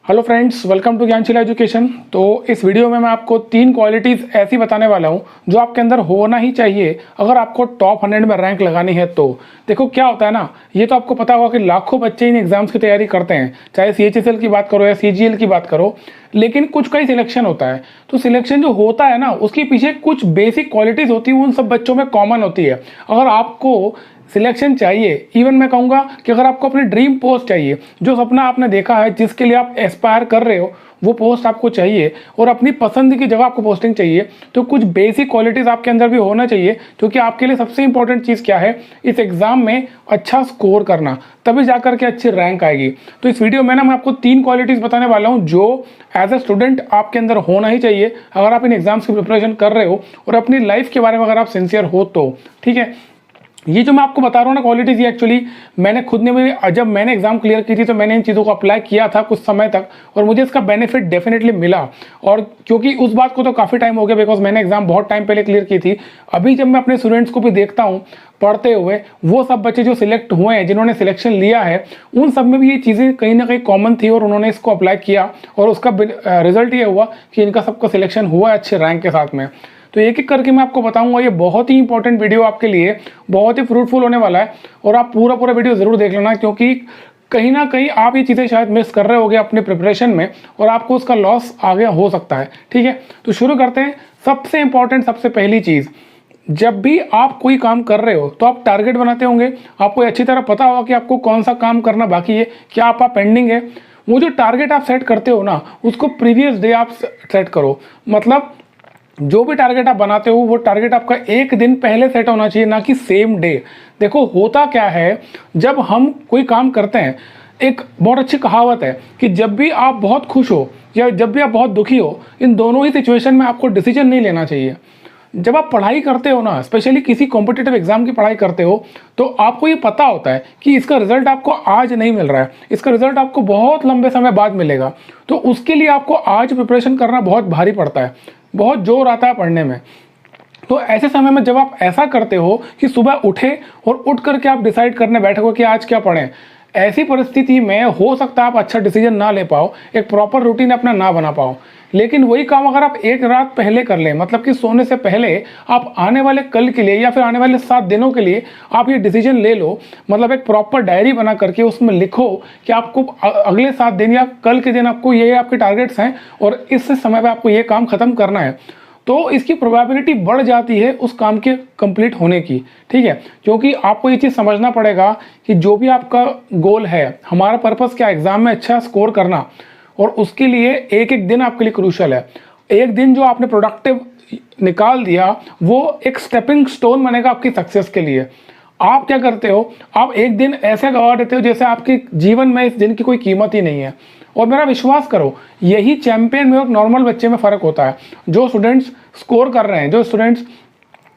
Hello friends, welcome to Gyansheela Education. तो इस video में मैं आपको 3 क्वालिटीज़ ऐसी बताने वाला हूं जो आपके अंदर होना ही चाहिए अगर आपको टॉप 100 में रैंक लगानी है। तो देखो क्या होता है ना, ये तो आपको पता होगा कि लाखों बच्चे इन एग्जाम्स की तैयारी करते हैं, चाहे CHSL की बात करो या CGL की बात करो, लेकिन कुछ का ही सिलेक्शन होता है। तो सिलेक्शन जो होता है ना, उसके पीछे कुछ बेसिक क्वालिटीज़ होती है, उन सब बच्चों में कॉमन होती है। अगर आपको सिलेक्शन चाहिए, इवन मैं कहूँगा कि अगर आपको अपनी ड्रीम पोस्ट चाहिए, जो सपना आपने देखा है, जिसके लिए आप एस्पायर कर रहे हो, वो पोस्ट आपको चाहिए और अपनी पसंद की जगह आपको पोस्टिंग चाहिए, तो कुछ बेसिक क्वालिटीज़ आपके अंदर भी होना चाहिए। क्योंकि आपके लिए सबसे इंपॉर्टेंट चीज़ क्या है, इस एग्ज़ाम में अच्छा स्कोर करना, तभी जाकर के अच्छी रैंक आएगी। तो इस वीडियो में ना मैं आपको 3 क्वालिटीज़ बताने वाला हूँ जो एज ए स्टूडेंट आपके अंदर होना ही चाहिए अगर आप इन एग्जाम्स की प्रिपरेशन कर रहे हो और अपनी लाइफ के बारे में अगर आप सिंसियर हो तो। ठीक है, ये जो मैं आपको बता रहा हूँ ना क्वालिटीज़, ये एक्चुअली मैंने खुद ने भी, जब मैंने एग्जाम क्लियर की थी तो मैंने इन चीज़ों को अप्लाई किया था कुछ समय तक और मुझे इसका बेनिफिट डेफिनेटली मिला। और क्योंकि उस बात को तो काफ़ी टाइम हो गया, बिकॉज मैंने एग्जाम बहुत टाइम पहले क्लियर की थी। अभी जब मैं अपने स्टूडेंट्स को भी देखता हूँ पढ़ते हुए, वो सब बच्चे जो सिलेक्ट हुए हैं, जिन्होंने सिलेक्शन लिया है, उन सब में भी ये चीज़ें कहीं ना कहीं कॉमन थी और उन्होंने इसको अप्लाई किया और उसका रिजल्ट ये हुआ कि इनका सबका सिलेक्शन हुआ है अच्छे रैंक के साथ में। तो एक एक करके मैं आपको बताऊंगा। ये बहुत ही इंपॉर्टेंट वीडियो आपके लिए, बहुत ही फ्रूटफुल होने वाला है और आप पूरा वीडियो ज़रूर देख लेना, क्योंकि कहीं ना कहीं आप ये चीज़ें शायद मिस कर रहे होगे अपने प्रिपरेशन में और आपको उसका लॉस आगे हो सकता है। ठीक है, तो शुरू करते हैं। सबसे इंपॉर्टेंट, सबसे पहली चीज़, जब भी आप कोई काम कर रहे हो तो आप टारगेट बनाते होंगे, आपको अच्छी तरह पता होगा कि आपको कौन सा काम करना बाकी है, क्या आपका पेंडिंग है। वो जो टारगेट आप सेट करते हो ना, उसको प्रीवियस डे आप सेट करो। मतलब जो भी टारगेट आप बनाते हो वो टारगेट आपका एक दिन पहले सेट होना चाहिए, ना कि सेम डे। देखो होता क्या है, जब हम कोई काम करते हैं, एक बहुत अच्छी कहावत है कि जब भी आप बहुत खुश हो या जब भी आप बहुत दुखी हो, इन दोनों ही सिचुएशन में आपको डिसीजन नहीं लेना चाहिए। जब आप पढ़ाई करते हो ना, स्पेशली किसी कॉम्पिटिटिव एग्जाम की पढ़ाई करते हो, तो आपको ये पता होता है कि इसका रिजल्ट आपको आज नहीं मिल रहा है, इसका रिजल्ट आपको बहुत लंबे समय बाद मिलेगा। तो उसके लिए आपको आज प्रिपरेशन करना बहुत भारी पड़ता है, बहुत जोर आता है पढ़ने में। तो ऐसे समय में जब आप ऐसा करते हो कि सुबह उठे और उठ करके आप डिसाइड करने बैठोगे कि आज क्या पढ़ें, ऐसी परिस्थिति में हो सकता है आप अच्छा डिसीजन ना ले पाओ, एक प्रॉपर रूटीन अपना ना बना पाओ। लेकिन वही काम अगर आप एक रात पहले कर लें, मतलब कि सोने से पहले आप आने वाले कल के लिए या फिर आने वाले 7 दिनों के लिए आप ये डिसीजन ले लो, मतलब एक प्रॉपर डायरी बना करके उसमें लिखो कि आपको अगले 7 दिन या कल के दिन आपको ये आपके टारगेट्स हैं और इस समय पर आपको ये काम खत्म करना है, तो इसकी प्रोबेबिलिटी बढ़ जाती है उस काम के कंप्लीट होने की। ठीक है, क्योंकि आपको ये चीज़ समझना पड़ेगा कि जो भी आपका गोल है, हमारा पर्पस क्या है, एग्जाम में अच्छा स्कोर करना, और उसके लिए एक एक दिन आपके लिए क्रूशल है। एक दिन जो आपने प्रोडक्टिव निकाल दिया, वो एक स्टेपिंग स्टोन बनेगा आपकी सक्सेस के लिए। आप क्या करते हो, आप एक दिन ऐसे गवा देते हो जैसे आपके जीवन में इस दिन की कोई कीमत ही नहीं है। और मेरा विश्वास करो, यही चैंपियन में और नॉर्मल बच्चे में फ़र्क होता है। जो स्टूडेंट्स स्कोर कर रहे हैं, जो स्टूडेंट्स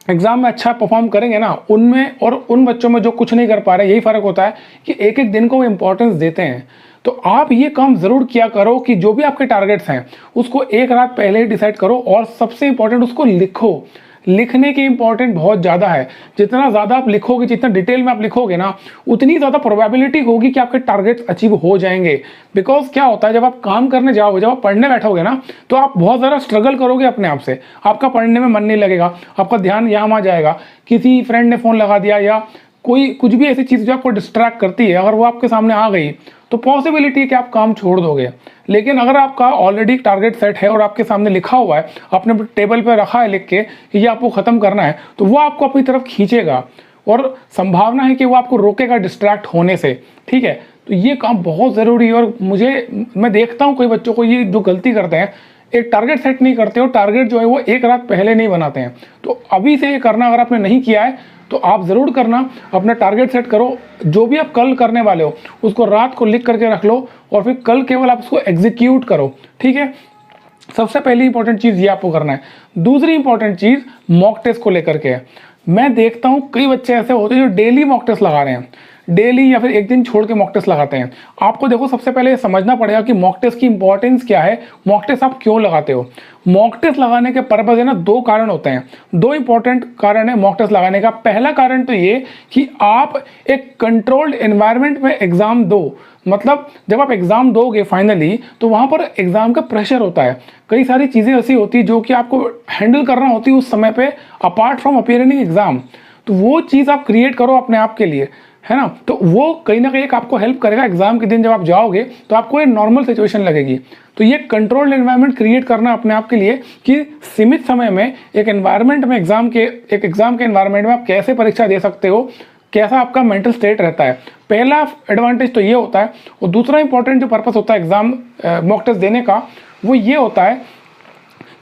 एग्जाम में अच्छा परफॉर्म करेंगे ना, उनमें और उन बच्चों में जो कुछ नहीं कर पा रहे, यही फ़र्क होता है कि एक एक दिन को वो इंपॉर्टेंस देते हैं। तो आप ये काम ज़रूर किया करो कि जो भी आपके टारगेट्स हैं उसको एक रात पहले ही डिसाइड करो और सबसे इंपॉर्टेंट उसको लिखो। लिखने की इंपॉर्टेंट बहुत ज़्यादा है। जितना ज़्यादा आप लिखोगे, जितना डिटेल में आप लिखोगे ना, उतनी ज़्यादा प्रोबेबिलिटी होगी कि आपके टारगेट्स अचीव हो जाएंगे। बिकॉज क्या होता है, जब आप काम करने जाओगे, जब आप पढ़ने बैठोगे ना, तो आप बहुत ज़्यादा स्ट्रगल करोगे अपने आप से, आपका पढ़ने में मन नहीं लगेगा, आपका ध्यान यहाँ वहाँ जाएगा, किसी फ्रेंड ने फ़ोन लगा दिया या कोई कुछ भी ऐसी चीज़ जो आपको डिस्ट्रैक्ट करती है, अगर वो आपके सामने आ गई तो पॉसिबिलिटी है कि आप काम छोड़ दोगे। लेकिन अगर आपका ऑलरेडी टारगेट सेट है और आपके सामने लिखा हुआ है, आपने टेबल पर रखा है लिख के कि ये आपको ख़त्म करना है, तो वो आपको अपनी तरफ खींचेगा और संभावना है कि वो आपको रोकेगा डिस्ट्रैक्ट होने से। ठीक है, तो ये काम बहुत ज़रूरी है। और मैं देखता हूँ कोई बच्चों को ये जो गलती करते हैं, एक टारगेट सेट नहीं करते हो, टारगेट जो है वो एक रात पहले नहीं बनाते हैं। तो अभी से ये करना, अगर आपने नहीं किया है तो आप ज़रूर करना, अपना टारगेट सेट करो। जो भी आप कल करने वाले हो उसको रात को लिख करके रख लो और फिर कल केवल आप उसको एग्जीक्यूट करो। ठीक है, सबसे पहली इंपॉर्टेंट चीज़ ये आपको करना है। दूसरी इंपॉर्टेंट चीज़ मॉक टेस्ट को लेकर के है। मैं देखता हूँ कई बच्चे ऐसे होते हैं जो डेली मॉक टेस्ट लगा रहे हैं, डेली या फिर एक दिन छोड़ के मॉक टेस्ट लगाते हैं। आपको देखो सबसे पहले समझना पड़ेगा कि मॉक टेस्ट की इंपॉर्टेंस क्या है, मॉक टेस्ट आप क्यों लगाते हो। मॉक टेस्ट लगाने के पर्पज है ना, दो कारण होते हैं, दो इंपॉर्टेंट कारण है मॉक टेस्ट लगाने का। पहला कारण तो ये कि आप एक कंट्रोल्ड एनवायरनमेंट में एग्जाम दो, मतलब जब आप एग्जाम दोगे फाइनली तो वहां पर एग्जाम का प्रेशर होता है, कई सारी चीजें ऐसी होती है जो कि आपको हैंडल करना होती है उस समय पे अपार्ट फ्रॉम अपीयरिंग एग्जाम। तो वो चीज़ आप क्रिएट करो अपने आप के लिए, है ना, तो वो कहीं ना कहीं एक आपको हेल्प करेगा। एग्जाम के दिन जब आप जाओगे तो आपको एक नॉर्मल सिचुएशन लगेगी। तो ये कंट्रोल्ड एनवायरनमेंट क्रिएट करना अपने आप के लिए कि सीमित समय में एक एनवायरनमेंट में एग्जाम के एनवायरनमेंट में आप कैसे परीक्षा दे सकते हो, कैसा आपका मेंटल स्टेट रहता है। पहला एडवांटेज तो ये होता है। और दूसरा इंपॉर्टेंट जो पर्पस होता है एग्जाम मॉक टेस्ट देने का, वो ये होता है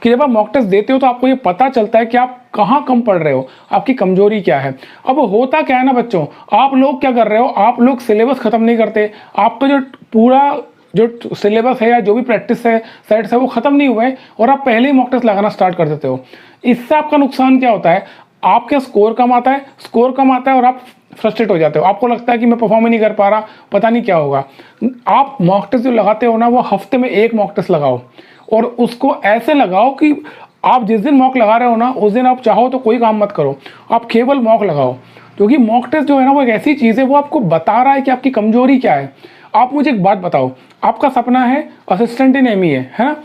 कि जब आप मॉक टेस्ट देते हो तो आपको ये पता चलता है कि आप कहाँ कम पढ़ रहे हो, आपकी कमजोरी क्या है। अब होता क्या है ना बच्चों, आप लोग क्या कर रहे हो, आप लोग सिलेबस खत्म नहीं करते, आपका जो पूरा जो सिलेबस है या जो भी प्रैक्टिस है सेट्स है वो खत्म नहीं हुए और आप पहले ही मॉक टेस्ट लगाना स्टार्ट कर देते हो। इससे आपका नुकसान क्या होता है, आपका स्कोर कम आता है और आप फ्रस्ट्रेट हो जाते हो। आपको लगता है कि मैं परफॉर्म ही नहीं कर पा रहा, पता नहीं क्या होगा। आप मॉक टेस्ट जो लगाते हो ना, वो हफ्ते में एक मॉक टेस्ट लगाओ और उसको ऐसे लगाओ कि आप जिस दिन मॉक लगा रहे हो ना उस दिन आप चाहो तो कोई काम मत करो, आप केवल मॉक लगाओ। क्योंकि मॉक टेस्ट जो है ना वो एक ऐसी चीज़ है, वो आपको बता रहा है कि आपकी कमजोरी क्या है। आप मुझे एक बात बताओ, आपका सपना है असिस्टेंट इन एमईए, है ना,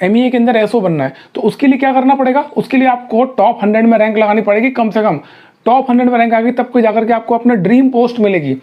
एमईए के अंदर एसओ बनना है, तो उसके लिए क्या करना पड़ेगा, उसके लिए आपको टॉप 100 में रैंक लगानी पड़ेगी कम से कम। टॉप 100 में रैंक आएगी तब कोई जाकर के आपको अपना ड्रीम पोस्ट मिलेगी।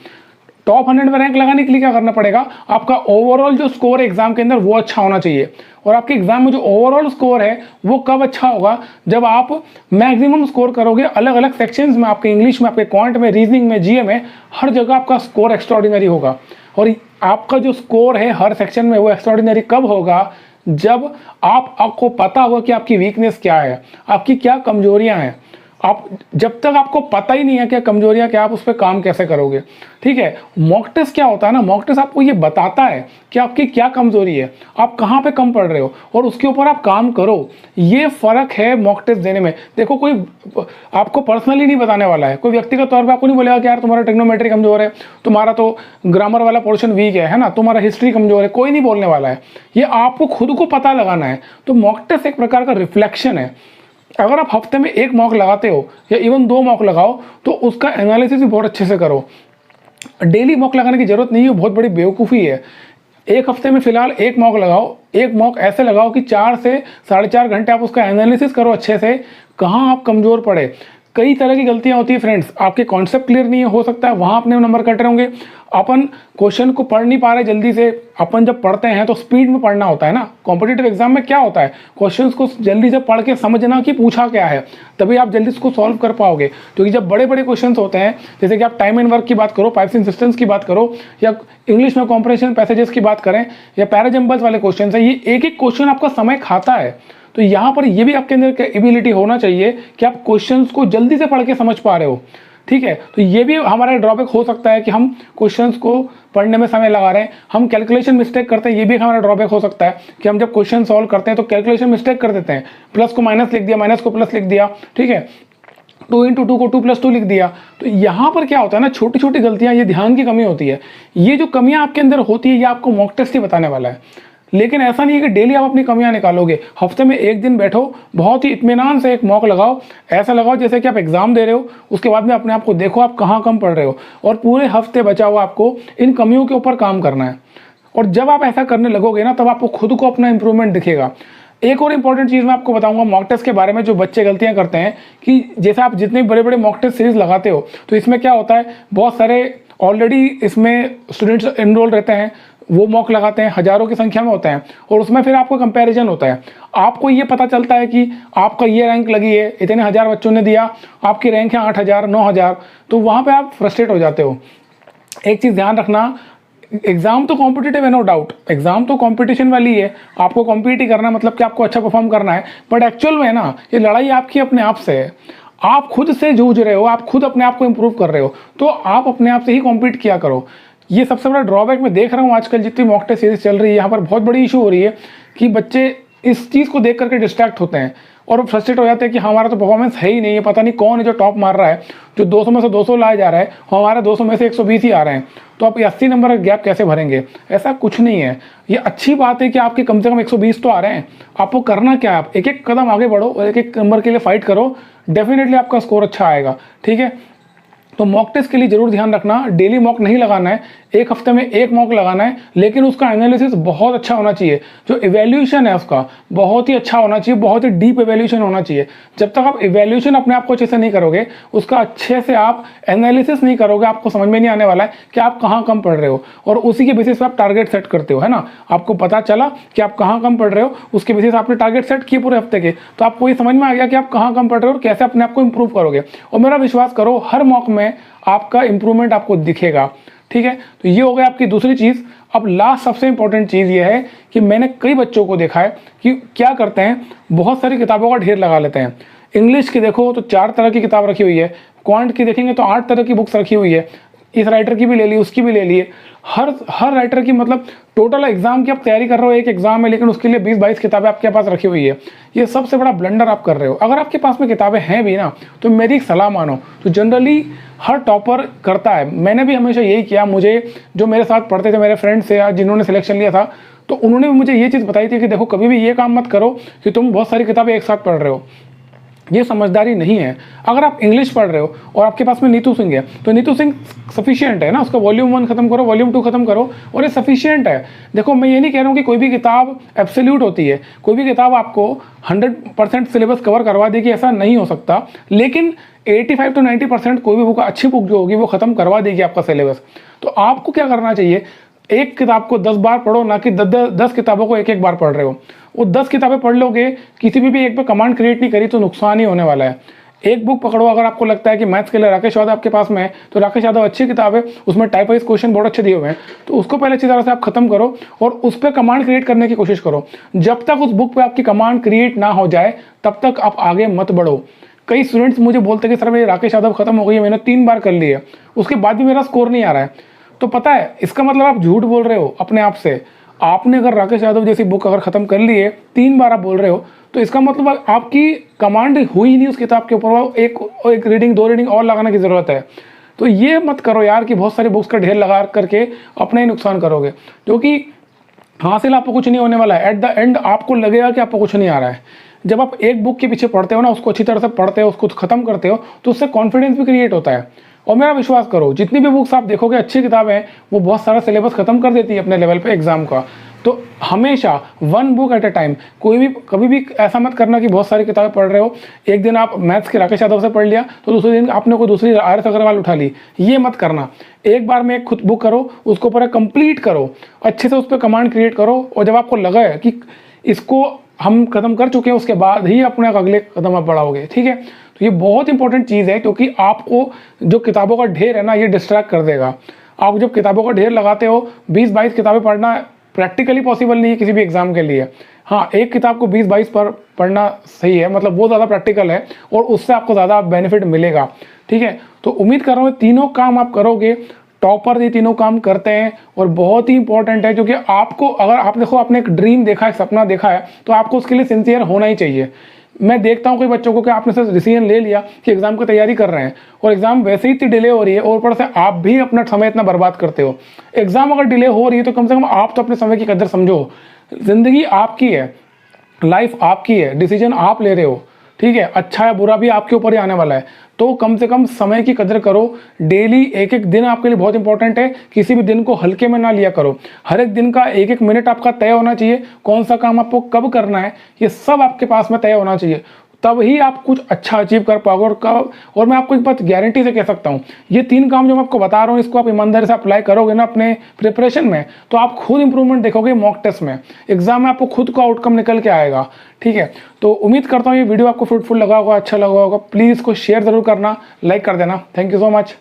टॉप 100 में रैंक लगाने के लिए क्या करना पड़ेगा, आपका ओवरऑल जो स्कोर है एग्जाम के अंदर वो अच्छा होना चाहिए। और आपके एग्जाम में जो ओवरऑल स्कोर है वो कब अच्छा होगा, जब आप मैक्सिमम स्कोर करोगे अलग अलग सेक्शंस में, आपके इंग्लिश में, आपके क्वांट में, रीजनिंग में, जीए में, हर जगह आपका स्कोर एक्स्ट्राऑर्डिनरी होगा। और आपका जो स्कोर है हर सेक्शन में वो एक्स्ट्राऑर्डिनरी कब होगा, जब आपको पता होगा कि आपकी वीकनेस क्या है, आपकी क्या कमजोरियां हैं। आप जब तक आपको पता ही नहीं है क्या कमजोरियां क्या, आप उस पर काम कैसे करोगे। ठीक है, मॉक टेस्ट क्या होता है ना, मॉक टेस्ट आपको ये बताता है कि आपकी क्या कमजोरी है, आप कहाँ पे कम पढ़ रहे हो और उसके ऊपर आप काम करो। ये फर्क है मॉक टेस्ट देने में। देखो कोई आपको पर्सनली नहीं बताने वाला है, कोई व्यक्तिगत तौर पर आपको नहीं बोलेगा कि यार तुम्हारा ट्रिग्नोमेट्री कमजोर है, तुम्हारा तो ग्रामर वाला पोर्शन वीक है ना, तुम्हारा हिस्ट्री कमजोर है, कोई नहीं बोलने वाला है। ये आपको खुद को पता लगाना है। तो मॉक टेस्ट एक प्रकार का रिफ्लेक्शन है। अगर आप हफ्ते में एक मॉक लगाते हो या इवन 2 मॉक लगाओ तो उसका एनालिसिस भी बहुत अच्छे से करो। डेली मॉक लगाने की जरूरत नहीं है, बहुत बड़ी बेवकूफ़ी है। एक हफ्ते में फिलहाल एक मॉक लगाओ, एक मॉक ऐसे लगाओ कि 4 से 4.5 घंटे आप उसका एनालिसिस करो अच्छे से, कहाँ आप कमज़ोर पड़े। कई तरह की गलतियां होती है फ्रेंड्स, आपके कॉन्सेप्ट क्लियर नहीं हो सकता है, वहाँ अपने नंबर कट रहे होंगे। अपन क्वेश्चन को पढ़ नहीं पा रहे जल्दी से। अपन जब पढ़ते हैं तो स्पीड में पढ़ना होता है ना। कॉम्पिटिटिव एग्जाम में क्या होता है, क्वेश्चंस को जल्दी से पढ़ के समझना कि पूछा क्या है, तभी आप जल्दी उसको सॉल्व कर पाओगे। क्योंकि जब बड़े बड़े क्वेश्चंस होते हैं, जैसे कि आप टाइम एंड वर्क की बात करो, पाइप्स एंड सिस्टम्स की बात करो, या इंग्लिश में कॉम्प्रिहेंशन पैसेजेस की बात करें, या पैराजम्बल्स वाले क्वेश्चन है, ये एक एक क्वेश्चन आपका समय खाता है। तो यहाँ पर ये भी आपके अंदर एबिलिटी होना चाहिए कि आप क्वेश्चंस को जल्दी से पढ़ के समझ पा रहे हो। ठीक है, तो ये भी हमारा ड्रॉबैक हो सकता है कि हम क्वेश्चंस को पढ़ने में समय लगा रहे हैं, हम कैलकुलेशन मिस्टेक करते हैं। ये भी हमारा ड्रॉबैक हो सकता है कि हम जब क्वेश्चन सॉल्व करते हैं तो कैलकुलेशन मिस्टेक कर देते हैं, प्लस को माइनस लिख दिया, माइनस को प्लस लिख दिया। ठीक है, 2 × 2 को 2 + 2 लिख दिया। तो यहाँ पर क्या होता है ना, छोटी छोटी गलतियाँ, ये ध्यान की कमी होती है। ये जो कमियाँ आपके अंदर होती है ये आपको मॉक टेस्ट ही बताने वाला है। लेकिन ऐसा नहीं है कि डेली आप अपनी कमियां निकालोगे। हफ्ते में एक दिन बैठो, बहुत ही इत्मीनान से एक मॉक लगाओ, ऐसा लगाओ जैसे कि आप एग्जाम दे रहे हो। उसके बाद में अपने आप को देखो आप कहाँ कम पढ़ रहे हो, और पूरे हफ्ते बचा हुआ आपको इन कमियों के ऊपर काम करना है। और जब आप ऐसा करने लगोगे ना, तब आपको खुद को अपना इंप्रूवमेंट दिखेगा। एक और इंपॉर्टेंट चीज़ मैं आपको बताऊंगा मॉक टेस्ट के बारे में, जो बच्चे गलतियां करते हैं कि जैसे आप जितने बड़े बड़े मॉक टेस्ट सीरीज लगाते हो तो इसमें क्या होता है, बहुत सारे ऑलरेडी इसमें स्टूडेंट्स एनरोल रहते हैं, वो मॉक लगाते हैं, हजारों की संख्या में होते हैं, और उसमें फिर आपको कंपैरिजन होता है। आपको ये पता चलता है कि आपका ये रैंक लगी है, इतने हजार बच्चों ने दिया, आपकी रैंक है 8000 9000, तो वहाँ पे आप फ्रस्ट्रेट हो जाते हो। एक चीज़ ध्यान रखना, एग्जाम तो कॉम्पिटिटिव है, नो डाउट, एग्जाम तो कंपटीशन वाली है, आपको कॉम्पीट ही करना, मतलब कि आपको अच्छा परफॉर्म करना है। बट एक्चुअल में ना ये लड़ाई आपकी अपने आप से है, आप खुद से जूझ रहे हो, आप खुद अपने आप को इम्प्रूव कर रहे हो, तो आप अपने आप से ही कॉम्पीट किया करो। ये सबसे बड़ा ड्रॉबैक मैं देख रहा हूँ आजकल जितनी मॉक टेस्ट सीरीज चल रही है, यहाँ पर बहुत बड़ी इशू हो रही है कि बच्चे इस चीज़ को देख करके डिस्ट्रैक्ट होते हैं। और फ्रस्ट्रेट हो जाते हैं कि हमारा तो परफॉर्मेंस है ही नहीं है, पता नहीं कौन है जो टॉप मार रहा है, जो 200 में से 200 लाया जा रहा है, हमारा 200 में से 120 ही आ रहे हैं, तो आप 80 नंबर का गैप कैसे भरेंगे? ऐसा कुछ नहीं है। ये अच्छी बात है कि आपके कम से कम 120 तो आ रहे हैं। आपको करना क्या है, आप एक एक कदम आगे बढ़ो और एक एक नंबर के लिए फाइट करो, डेफिनेटली आपका स्कोर अच्छा आएगा। ठीक है, तो मॉक टेस्ट के लिए जरूर ध्यान रखना, डेली मॉक नहीं लगाना है, एक हफ्ते में एक मॉक लगाना है, लेकिन उसका एनालिसिस बहुत अच्छा होना चाहिए, जो इवैल्यूएशन है उसका बहुत ही अच्छा होना चाहिए, बहुत ही डीप इवैल्यूएशन होना चाहिए। जब तक आप इवैल्यूएशन अपने आप को अच्छे से नहीं करोगे, उसका अच्छे से आप एनालिसिस नहीं करोगे, आपको समझ में नहीं आने वाला है कि आप कहाँ कम पढ़ रहे हो, और उसी के बेसिस पर आप टारगेट सेट करते हो, है ना। आपको पता चला कि आप कहाँ कम पढ़ रहे हो, उसके बेसिस आपने टारगेट सेट किए पूरे हफ्ते के, तो आपको ये समझ में आ गया कि आप कहाँ कम पढ़ रहे हो और कैसे अपने आप को इंप्रूव करोगे। और मेरा विश्वास करो, हर मॉक में आपका इंप्रूवमेंट आपको दिखेगा। ठीक है, तो ये हो गया आपकी दूसरी चीज़। अब लास्ट सबसे इंपॉर्टेंट चीज़ ये है कि मैंने कई बच्चों को देखा है कि क्या करते हैं, बहुत सारी किताबों का ढेर लगा लेते हैं। इंग्लिश की देखो तो 4 तरह की किताब रखी हुई है, क्वांट की देखेंगे तो 8 तरह की बुक्स रखी हुई है, इस राइटर की भी ले ली, उसकी भी ले ली, हर राइटर की, मतलब टोटल एग्जाम की आप तैयारी कर रहे हो, एक एग्जाम है लेकिन उसके लिए 20-22 किताबें आपके पास रखी हुई है। ये सबसे बड़ा ब्लंडर आप कर रहे हो। अगर आपके पास में किताबें हैं भी ना, तो मेरी एक सलाह मानो, तो जनरली हर टॉपर करता है, मैंने भी हमेशा यही किया। मुझे जो मेरे साथ पढ़ते थे, मेरे फ्रेंड्स से या जिन्होंने सिलेक्शन लिया था, तो उन्होंने भी मुझे ये चीज़ बताई थी कि देखो कभी भी ये काम मत करो कि तुम बहुत सारी किताबें एक साथ पढ़ रहे हो, ये समझदारी नहीं है। अगर आप इंग्लिश पढ़ रहे हो और आपके पास में नीतू सिंह है, तो नीतू सिंह सफिशिएंट है ना, उसका वॉल्यूम 1 खत्म करो, वॉल्यूम 2 खत्म करो और ये सफिशिएंट है। देखो मैं ये नहीं कह रहा हूँ कि कोई भी किताब एब्सोल्यूट होती है, कोई भी किताब आपको 100% सिलेबस कवर करवा देगी, ऐसा नहीं हो सकता, लेकिन 85 to 90% कोई भी बुक, अच्छी बुक जो होगी वो खत्म करवा देगी आपका सिलेबस। तो आपको क्या करना चाहिए, एक किताब को 10 बार पढ़ो, ना कि 10 किताबों को एक एक बार पढ़ रहे हो। वो 10 किताबें पढ़ लोगे, किसी भी एक पे कमांड क्रिएट नहीं करी तो नुकसान ही होने वाला है। एक बुक पकड़ो, अगर आपको लगता है कि मैथ्स के लिए राकेश यादव आपके पास में है, तो राकेश यादव अच्छी किताब है, उसमें टाइप वाइज क्वेश्चन बहुत अच्छे दिए हुए हैं, तो उसको पहले अच्छी तरह से आप खत्म करो और उस पर कमांड क्रिएट करने की कोशिश करो। जब तक उस बुक पे आपकी कमांड क्रिएट ना हो जाए तब तक आप आगे मत बढ़ो। कई स्टूडेंट्स मुझे बोलते हैं कि सर मेरी राकेश यादव खत्म हो गई है, मैंने 3 बार कर ली है, उसके बाद भी मेरा स्कोर नहीं आ रहा है। तो पता है इसका मतलब आप झूठ बोल रहे हो अपने आप से। आपने अगर राकेश यादव जैसी बुक अगर खत्म कर ली है, 3 बार आप बोल रहे हो, तो इसका मतलब आपकी कमांड हुई नहीं उस किताब के ऊपर, एक रीडिंग 2 रीडिंग और लगाने की ज़रूरत है। तो ये मत करो यार कि बहुत सारी बुक्स का ढेर लगा करके अपना ही नुकसान करोगे, क्योंकि हासिल आपको कुछ नहीं होने वाला है। एट द एंड आपको लगेगा कि आपको कुछ नहीं आ रहा है। जब आप एक बुक के पीछे पढ़ते हो ना, उसको अच्छी तरह से पढ़ते हो, उसको खत्म करते हो, तो उससे कॉन्फिडेंस भी क्रिएट होता है। और मेरा विश्वास करो, जितनी भी बुक्स आप देखोगे अच्छी किताबें हैं, वो बहुत सारा सिलेबस खत्म कर देती है अपने लेवल पे एग्जाम का। तो हमेशा 1 बुक एट ए टाइम, कभी भी ऐसा मत करना कि बहुत सारी किताबें पढ़ रहे हो, एक दिन आप मैथ्स के राकेश यादव से पढ़ लिया तो दूसरे दिन आपने कोई दूसरी RS अग्रवाल उठा ली, ये मत करना। एक बार में एक खुद बुक करो, उसको पूरा कंप्लीट करो, अच्छे से उस पर कमांड क्रिएट करो, और जब आपको लगा है कि इसको हम खत्म कर चुके हैं, उसके बाद ही अपने अगले कदम आप बढ़ाओगे। ठीक है, तो ये बहुत इंपॉर्टेंट चीज़ है, क्योंकि आपको जो किताबों का ढेर है ना, ये डिस्ट्रैक्ट कर देगा। आप जब किताबों का ढेर लगाते हो, 20-22 किताबें पढ़ना प्रैक्टिकली पॉसिबल नहीं है किसी भी एग्जाम के लिए। हाँ, एक किताब को 20-22 पर पढ़ना सही है, मतलब वो ज़्यादा प्रैक्टिकल है और उससे आपको ज़्यादा बेनिफिट मिलेगा। ठीक है, तो उम्मीद कर रहा हूँ तीनों काम आप करोगे। टॉपर ये तीनों काम करते हैं और बहुत ही इंपॉर्टेंट है, क्योंकि आपको, अगर आप देखो आपने एक ड्रीम देखा है, सपना देखा है, तो आपको उसके लिए सिंसियर होना ही चाहिए। मैं देखता हूँ कई बच्चों को कि आपने सिर्फ डिसीजन ले लिया कि एग्जाम की तैयारी कर रहे हैं और एग्जाम वैसे ही इतनी डिले हो रही है और ऊपर से आप भी अपना समय इतना बर्बाद करते हो। एग्जाम अगर डिले हो रही है तो कम से कम आप तो अपने समय की कदर समझो। जिंदगी आपकी है, लाइफ आपकी है, डिसीजन आप ले रहे हो। ठीक है, अच्छा है बुरा भी आपके ऊपर ही आने वाला है, तो कम से कम समय की कदर करो। डेली एक एक दिन आपके लिए बहुत इंपॉर्टेंट है, किसी भी दिन को हल्के में ना लिया करो। हर एक दिन का एक एक मिनट आपका तय होना चाहिए, कौन सा काम आपको कब करना है, ये सब आपके पास में तय होना चाहिए, तब ही आप कुछ अच्छा अचीव कर पाओगे। और मैं आपको एक बात गारंटी से कह सकता हूँ, ये 3 काम जो मैं आपको बता रहा हूँ, इसको आप ईमानदारी से अप्लाई करोगे ना अपने प्रिपरेशन में, तो आप खुद इंप्रूवमेंट देखोगे। मॉक टेस्ट में, एग्जाम में आपको खुद का आउटकम निकल के आएगा। ठीक है, तो उम्मीद करता हूँ ये वीडियो आपको फ्रूटफुल लगा होगा, अच्छा लगा होगा। प्लीज़ इसको शेयर जरूर करना, लाइक कर देना। Thank you so much.